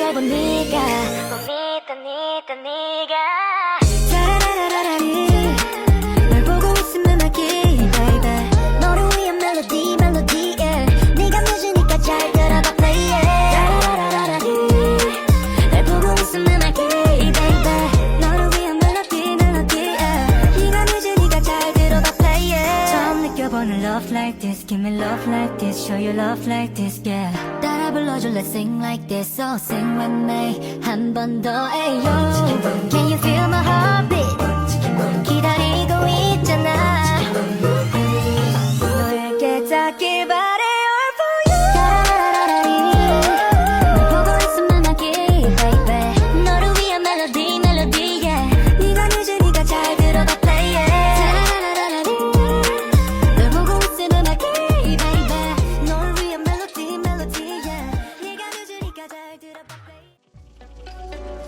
알고 네가 꼭 네가 따라라라라리 널 보고 있음 음악이 baby 너를 위한 멜로디 yeah. 네가 뮤즈니까 잘 들어봐 play it 따라라라라리 널 보고 있음 음악이 baby 너를 위한 멜로디 yeah. 네가 뮤즈니까 잘 들어봐 play it 처음 느껴보는 love like this give me love like this show you love like this yeah 따라 불러줘 let's sing like this so sing with me 한 번 더 ayo can you feel my heartbeat 기다리고 있잖아 너에게 닿길 바래 all for you 따라라라리 널 보고 있음 음악이 baby 너를 위한 멜로디 yeah 네가 늦으니까 잘 들어봐 play it 따라라라리 널 보고 있음 음악이 baby 너를 위한 멜로디 yeah 네가 늦으니까 잘 들어봐 play it